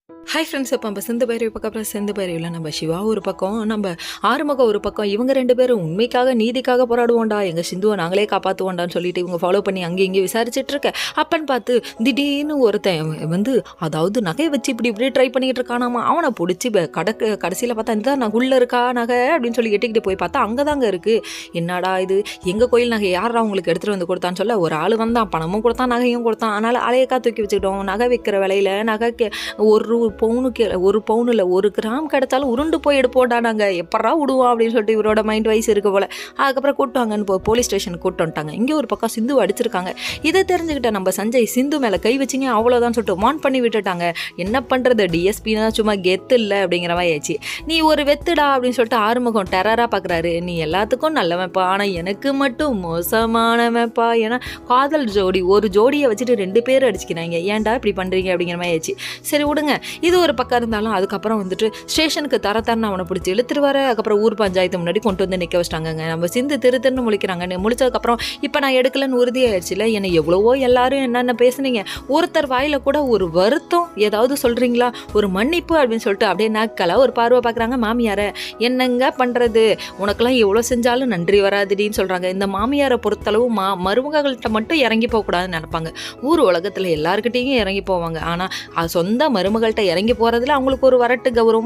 Hi friends. இப்போ நம்ம சிந்து பைரவி பக்கம், அப்புறம் சிந்து பைரவியில் நம்ம சிவா ஒரு பக்கம், நம்ம ஆறுமுகம் ஒரு பக்கம். இவங்க 2 பேரும் உண்மைக்காக நீதிக்காக போராடுவோண்டா, எங்கள் சிந்துவை நாங்களே காப்பாற்றுவோண்டான்னு சொல்லிட்டு இவங்க ஃபாலோ பண்ணி அங்கேயும் இங்கேயும் விசாரிச்சுட்டு இருக்க. அப்பன்னு பார்த்து திடீர்னு ஒருத்தன் வந்து, அதாவது நகையை வச்சு இப்படி ட்ரை பண்ணிட்டு இருக்கானாமா. அவனை பிடிச்சி கடைசியில் பார்த்தா இந்த நான் உள்ளே இருக்கா நகை அப்படின்னு சொல்லி எட்டிக்கிட்டு போய் பார்த்தா அங்கே தாங்க இருக்குது. என்னடா இது, எங்கள் கோயில் நகை யாரா உங்களுக்கு எடுத்துகிட்டு வந்து கொடுத்தான்னு சொல்ல ஒரு ஆள் வந்தான், பணமும் கொடுத்தான் நகையும் கொடுத்தான். அதனால் அலையக்கா தூக்கி வச்சுக்கிட்டோம். நகை விற்கிற விலையில் நகைக்கு ஒரு பவுன் இல்லை, 1 கிராம் கிடைச்சாலும் உருண்டு போய் எடுப்போண்டா நாங்கள், எப்படா விடுவோம் அப்படின்னு சொல்லிட்டு இவரோட மைண்ட் வைஸ் இருக்க போல. அதுக்கப்புறம் கூட்டுவாங்கன்னு போலீஸ் ஸ்டேஷனுக்கு கூட்டு வந்துட்டாங்க. இங்கே ஒரு பக்கம் சிந்து அடிச்சிருக்காங்க. இதை தெரிஞ்சுக்கிட்ட நம்ம சஞ்சய், சிந்து மேலே கை வச்சிங்க அவ்வளோதான் சொல்லிட்டு வான் பண்ணி விட்டுட்டாங்க. என்ன பண்ணுறது, டிஎஸ்பின்னா சும்மா கெத்து இல்லை அப்படிங்கிற மாதிரி ஆயிடுச்சு. நீ ஒரு வெத்துடா அப்படின்னு சொல்லிட்டு ஆறுமுகம் டெரராக பார்க்குறாரு. நீ எல்லாத்துக்கும் நல்லவன்ப்பா, ஆனால் எனக்கு மட்டும் மோசமானவன்ப்பா. ஏன்னா காதல் ஜோடி, ஒரு ஜோடியை வச்சுட்டு 2 பேர் அடிச்சுக்கிறாங்க, ஏன்டா இப்படி பண்ணுறீங்க அப்படிங்கிற மாதிரி ஆயிடுச்சு. சரி விடுங்க, இது ஒரு பக்கம் இருந்தாலும் அதுக்கப்புறம் வந்துட்டு ஸ்டேஷனுக்கு தரத்தரன்னு அவனை பிடிச்சி இழுத்துருவாரு. அதுக்கப்புறம் ஊர் பஞ்சாயத்து முன்னாடி கொண்டு வந்து நிற்க வச்சிட்டாங்க. நம்ம சிந்து திருன்னு முழிக்கிறாங்க. முழிச்சதுக்கப்புறம் இப்போ நான் எடுக்கலன்னு உறுதியாயிடுச்சுல, என்னை எவ்வளவோ எல்லாரும் என்னென்ன பேசுனீங்க, ஒருத்தர் வாயில் கூட ஒரு வருத்தம் ஏதாவது சொல்கிறீங்களா, ஒரு மன்னிப்பு அப்படின்னு சொல்லிட்டு அப்படியே நாக்கெல்லாம் ஒரு பார்வை பார்க்குறாங்க மாமியாரை. என்னங்க பண்ணுறது, உனக்கெல்லாம் எவ்வளோ செஞ்சாலும் நன்றி வராதுடின்னு சொல்கிறாங்க. இந்த மாமியாரை பொறுத்தளவு மருமகள்கிட்ட மட்டும் இறங்கி போகக்கூடாதுன்னு நினைப்பாங்க. ஊர் உலகத்தில் எல்லாருக்கிட்டையும் இறங்கி போவாங்க. ஆனால் சொந்த மருமகள்கிட்ட இறங்கி போகிறதுல அவங்களுக்கு ஒரு வரட்டு கௌரவம்